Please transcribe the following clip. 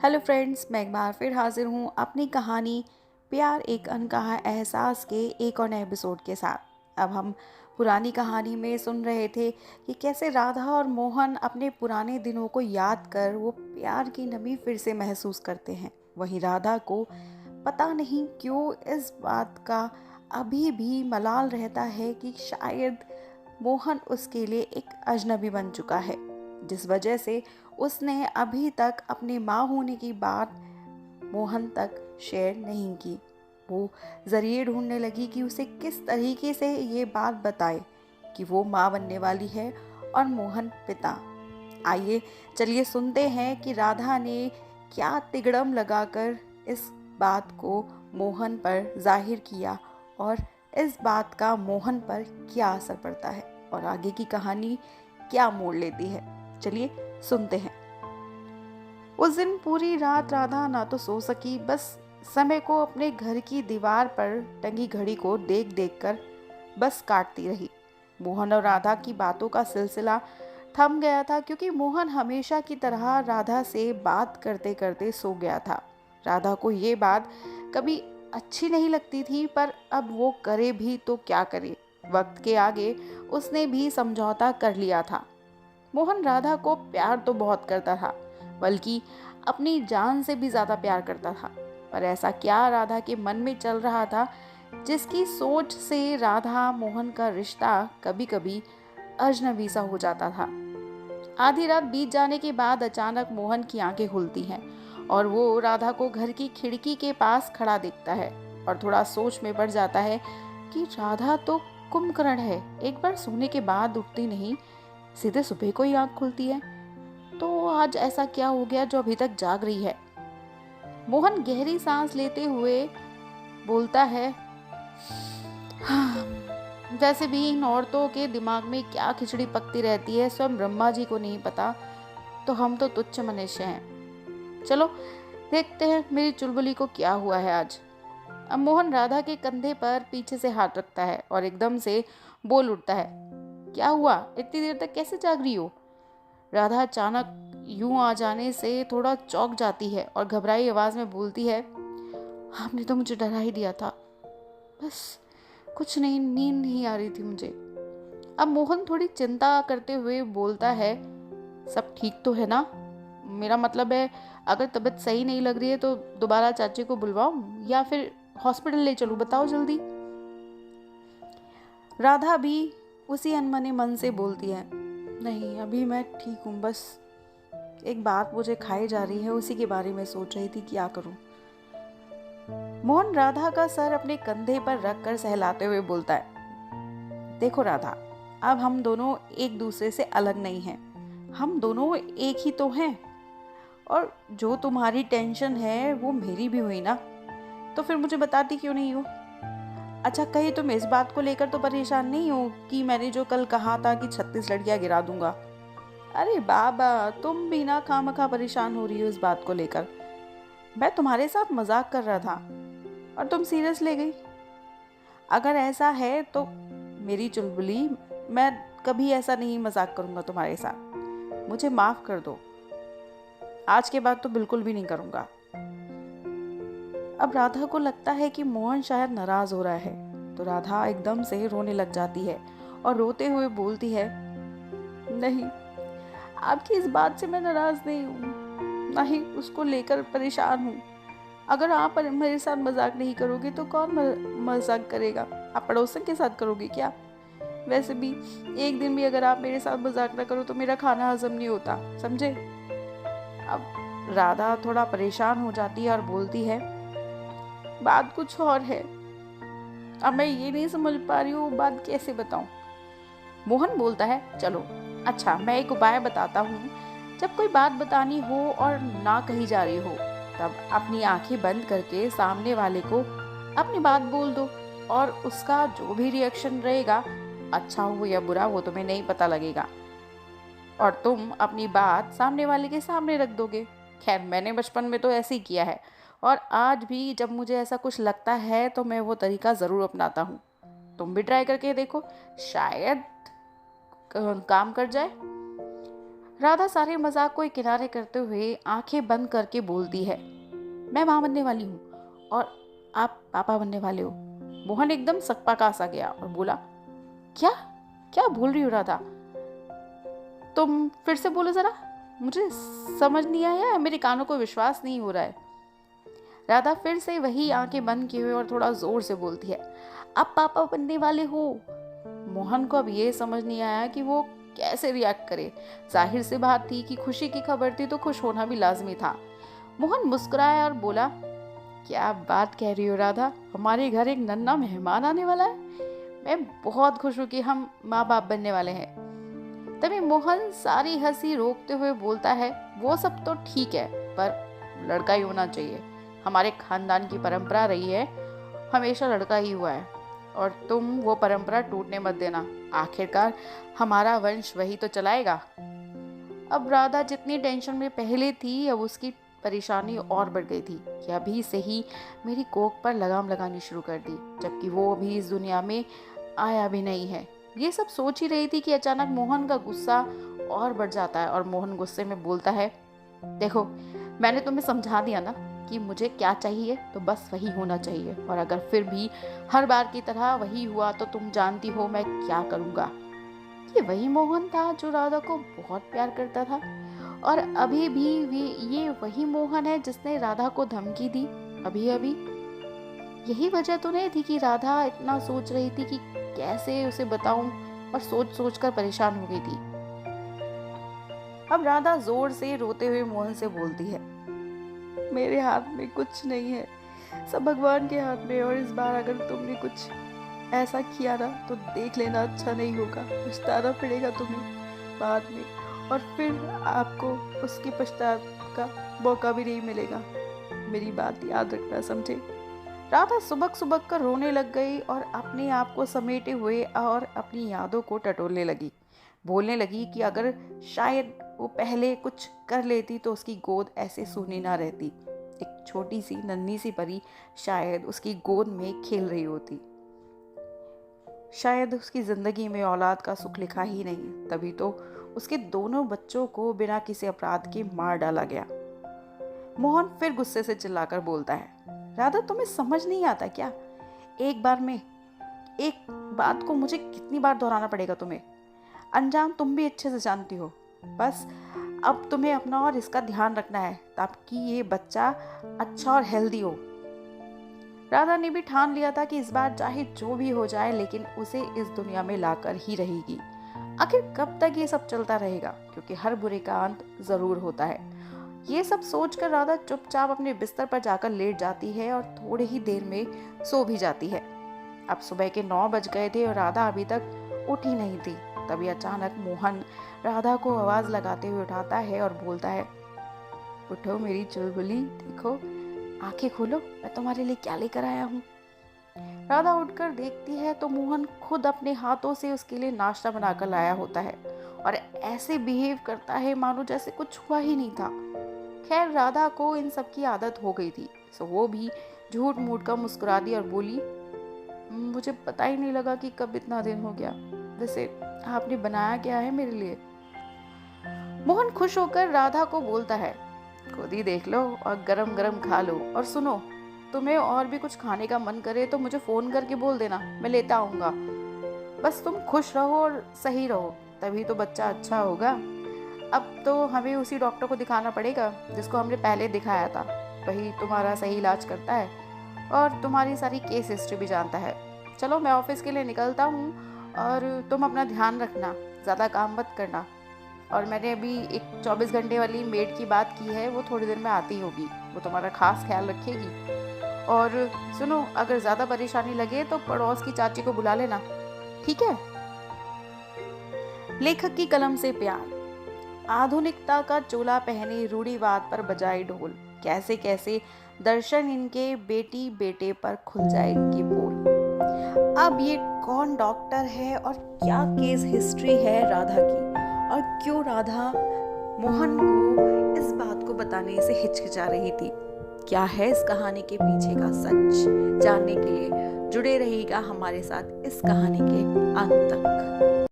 Hello friends, मैं एक बार फिर हाजिर हूँ अपनी कहानी प्यार एक अनकहा एहसास के एक और नए एपिसोड के साथ। अब हम पुरानी कहानी में सुन रहे थे कि कैसे राधा और मोहन अपने पुराने दिनों को याद कर वो प्यार की नमी फिर से महसूस करते हैं। वहीं राधा को पता नहीं क्यों इस बात का अभी भी मलाल रहता है कि शायद मोहन उसके लिए एक अजनबी बन चुका है, जिस वजह से उसने अभी तक अपने माँ होने की बात मोहन तक शेयर नहीं की। वो जरिए ढूंढने लगी कि उसे किस तरीके से ये बात बताए कि वो माँ बनने वाली है और मोहन पिता। आइए चलिए सुनते हैं कि राधा ने क्या तिगड़म लगाकर इस बात को मोहन पर जाहिर किया और इस बात का मोहन पर क्या असर पड़ता है और आगे की कहानी क्या मोड़ लेती है। चलिए सुनते हैं। उस दिन पूरी रात राधा ना तो सो सकी, बस समय को अपने घर की दीवार पर टंगी घड़ी को देख देख कर बस काटती रही। मोहन और राधा की बातों का सिलसिला थम गया था क्योंकि मोहन हमेशा की तरह राधा से बात करते करते सो गया था। राधा को ये बात कभी अच्छी नहीं लगती थी, पर अब वो करे भी तो क्या करे। वक्त के आगे उसने भी समझौता कर लिया था। मोहन राधा को प्यार तो बहुत करता था, बल्कि अपनी जान से भी ज्यादा प्यार करता था। पर ऐसा क्या राधा के मन में चल रहा था जिसकी सोच से राधा मोहन का रिश्ता कभी कभी अजनबी सा हो जाता था। आधी रात बीत जाने के बाद अचानक मोहन की आंखें खुलती हैं और वो राधा को घर की खिड़की के पास खड़ा देखता है और थोड़ा सोच में पड़ जाता है कि राधा तो कुंभकर्ण है, एक बार सोने के बाद उठती नहीं, सीधे सुबह को ही आंख खुलती है। तो आज ऐसा क्या हो गया जो अभी तक जाग रही है। मोहन गहरी सांस लेते हुए बोलता है, हाँ, वैसे भी इन औरतों के दिमाग में क्या खिचड़ी पकती रहती है, स्वयं ब्रह्मा जी को नहीं पता, तो हम तो तुच्छ मनुष्य हैं। चलो देखते हैं मेरी चुलबुली को क्या हुआ है आज। अब मोहन राधा के कंधे पर पीछे से हाथ रखता है और एकदम से बोल उठता है, क्या हुआ, इतनी देर तक कैसे जाग रही हो। राधा अचानक यूं आ जाने से थोड़ा चौंक जाती है और घबराई आवाज में बोलती है, आपने तो मुझे डरा ही दिया था, बस कुछ नहीं, नींद नहीं आ रही थी मुझे। अब मोहन थोड़ी चिंता करते हुए बोलता है, सब ठीक तो है ना, मेरा मतलब है अगर तबीयत सही नहीं लग रही है तो दोबारा चाची को बुलवाऊं या फिर हॉस्पिटल ले चलूं, बताओ जल्दी। राधा भी उसी अनमने मन से बोलती है, नहीं अभी मैं ठीक हूँ, बस एक बात मुझे खाई जा रही है, उसी के बारे में सोच रही थी क्या करूं। मोहन राधा का सर अपने कंधे पर रखकर सहलाते हुए बोलता है, देखो राधा, अब हम दोनों एक दूसरे से अलग नहीं हैं, हम दोनों एक ही तो हैं। और जो तुम्हारी टेंशन है वो मेरी भी हुई ना, तो फिर मुझे बताती क्यों नहीं हो। अच्छा कहीं तुम इस बात को लेकर तो परेशान नहीं हो कि मैंने जो कल कहा था कि 36 लड़कियां गिरा दूंगा। अरे बाबा, तुम भी ना खामखा परेशान हो रही हो इस बात को लेकर। मैं तुम्हारे साथ मजाक कर रहा था और तुम सीरियस ले गई। अगर ऐसा है तो मेरी चुलबुली, मैं कभी ऐसा नहीं मजाक करूंगा तुम्हारे साथ, मुझे माफ कर दो, आज के बाद तो बिल्कुल भी नहीं करूंगा। अब राधा को लगता है कि मोहन शायद नाराज हो रहा है, तो राधा एकदम से रोने लग जाती है और रोते हुए बोलती है, नहीं, आपकी इस बात से मैं नाराज नहीं हूँ, ना ही उसको लेकर परेशान हूँ। अगर आप मेरे साथ मजाक नहीं करोगे तो कौन मजाक करेगा, आप पड़ोसन के साथ करोगे क्या। वैसे भी एक दिन भी अगर आप मेरे साथ मजाक ना करो तो मेरा खाना हजम नहीं होता, समझे। अब राधा थोड़ा परेशान हो जाती है और बोलती है, बात कुछ और है, अब मैं ये नहीं समझ पा रही हूँ बात कैसे बताऊं। मोहन बोलता है, चलो अच्छा मैं एक उपाय बताता हूँ, जब कोई बात बतानी हो और ना कही जा रही हो तब अपनी आंखें बंद करके सामने वाले को अपनी बात बोल दो और उसका जो भी रिएक्शन रहेगा, अच्छा हो या बुरा, वो तुम्हें नहीं पता लगेगा और तुम अपनी बात सामने वाले के सामने रख दोगे। खैर मैंने बचपन में तो ऐसे ही किया है और आज भी जब मुझे ऐसा कुछ लगता है तो मैं वो तरीका ज़रूर अपनाता हूँ। तुम भी ट्राई करके देखो, शायद काम कर जाए। राधा सारे मजाक को किनारे करते हुए आंखें बंद करके बोलती है, मैं माँ बनने वाली हूँ और आप पापा बनने वाले हो। मोहन एकदम सकपका सा गया और बोला, क्या क्या बोल रही हो राधा? तुम फिर से बोलो जरा, मुझे समझ नहीं आया, मेरे कानों को विश्वास नहीं हो रहा है। राधा फिर से वही आंखें बंद किए हुए और थोड़ा जोर से बोलती है, आप पापा बनने वाले हो। मोहन को अब ये समझ नहीं आया कि वो कैसे रिएक्ट करे। जाहिर सी बात थी कि खुशी की खबर थी तो खुश होना भी लाजमी था। मोहन मुस्कुराया और बोला, क्या बात कह रही हो राधा, हमारे घर एक नन्हा मेहमान आने वाला है। मैं बहुत खुश हूँ कि हम माँ बाप बनने वाले हैं। तभी मोहन सारी हंसी रोकते हुए बोलता है, वो सब तो ठीक है, पर लड़का ही होना चाहिए। हमारे खानदान की परंपरा रही है, हमेशा लड़का ही हुआ है, और तुम वो परंपरा टूटने मत देना। आखिरकार हमारा वंश वही तो चलाएगा। अब राधा जितनी टेंशन में पहले थी, अब उसकी परेशानी और बढ़ गई थी कि अभी से ही मेरी कोख पर लगाम लगानी शुरू कर दी, जबकि वो अभी इस दुनिया में आया भी नहीं है। ये सब सोच ही रही थी कि अचानक मोहन का गुस्सा और बढ़ जाता है और मोहन गुस्से में बोलता है, देखो मैंने तुम्हें समझा दिया ना कि मुझे क्या चाहिए, तो बस वही होना चाहिए, और अगर फिर भी हर बार की तरह वही हुआ तो तुम जानती हो मैं क्या करूँगा। ये वही मोहन था जो राधा को बहुत प्यार करता था, और अभी भी ये वही मोहन है जिसने राधा को धमकी दी अभी अभी। यही वजह तो नहीं थी कि राधा इतना सोच रही थी कि कैसे उसे बताऊं, और सोच सोच कर परेशान हो गई थी। अब राधा जोर से रोते हुए मोहन से बोलती है, मेरे हाथ में कुछ नहीं है, सब भगवान के हाथ में, और इस बार अगर तुमने कुछ ऐसा किया ना तो देख लेना, अच्छा नहीं होगा, पछताना पड़ेगा तुम्हें बाद में, और फिर आपको उसके पश्चात का मौका भी नहीं मिलेगा। मेरी बात याद रखना, समझे? राधा सुबक सुबक कर रोने लग गई और अपने आप को समेटे हुए और अपनी यादों को टटोलने लगी। बोलने लगी कि अगर शायद वो पहले कुछ कर लेती तो उसकी गोद ऐसे सूनी ना रहती। एक छोटी सी नन्ही सी परी शायद उसकी गोद में खेल रही होती। शायद उसकी जिंदगी में औलाद का सुख लिखा ही नहीं, तभी तो उसके दोनों बच्चों को बिना किसी अपराध के मार डाला गया। मोहन फिर गुस्से से चिल्लाकर बोलता है, राधा तुम्हें समझ नहीं आता क्या? एक बार में एक बात को मुझे कितनी बार दोहराना पड़ेगा तुम्हें? अंजाम तुम भी अच्छे से जानती हो। बस अब तुम्हें अपना और इसका ध्यान रखना है ताकि ये बच्चा अच्छा और हेल्दी हो। राधा ने भी ठान लिया था कि इस बार चाहे जो भी हो जाए लेकिन उसे इस दुनिया में लाकर ही रहेगी। आखिर कब तक ये सब चलता रहेगा, क्योंकि हर बुरे का अंत जरूर होता है। ये सब सोचकर राधा चुपचाप अपने बिस्तर पर जाकर लेट जाती है और थोड़ी ही देर में सो भी जाती है। अब सुबह के 9 बज गए थे और राधा अभी तक उठी नहीं थी। तभी अचानक मोहन राधा को आवाज लगाते हुए उठाता है और बोलता है, उठो मेरी चुलबुली, देखो आंखें खोलो, मैं तुम्हारे लिए क्या लेकर आया हूँ। राधा उठकर देखती है तो मोहन खुद अपने हाथों से उसके लिए नाश्ता बनाकर लाया होता है और ऐसे बिहेव करता है मानो जैसे कुछ हुआ ही नहीं था। खैर राधा को इन सब की आदत हो गई थी, सो वो भी झूठ मूठ का मुस्कुरा दी और बोली, मुझे पता ही नहीं लगा कि कब इतना दिन हो गया। वैसे आपने बनाया क्या है मेरे लिए? मोहन खुश होकर राधा को बोलता है, खुद ही देख लो और गरम गरम खा लो, और सुनो तुम्हें और भी कुछ खाने का मन करे तो मुझे फोन करके बोल देना, मैं लेता आऊंगा। बस तुम खुश रहो और सही रहो, तभी तो बच्चा अच्छा होगा। अब तो हमें उसी डॉक्टर को दिखाना पड़ेगा जिसको हमने पहले दिखाया था, वही तुम्हारा सही इलाज करता है और तुम्हारी सारी केस हिस्ट्री भी जानता है। चलो मैं ऑफिस के लिए निकलता हूँ और तुम अपना ध्यान रखना, ज़्यादा काम मत करना। और मैंने अभी एक 24 घंटे वाली मेड की बात की है, वो थोड़ी देर में आती होगी, वो तुम्हारा खास ख्याल रखेगी। और सुनो, अगर ज़्यादा परेशानी लगे तो पड़ोस की चाची को बुला लेना, ठीक है? लेखक की कलम से प्यार। आधुनिकता का चोला पहने रूढ़िवाद पर बजाए ढोल, कैसे कैसे दर्शन इनके बेटी बेटे पर खुल जाए इनकी बोल। अब ये कौन डॉक्टर है और क्या केस हिस्ट्री है राधा की, और क्यों राधा मोहन को इस बात को बताने से हिचकिचा रही थी? क्या है इस कहानी के पीछे का सच? जानने के लिए जुड़े रहिएगा हमारे साथ इस कहानी के अंत तक।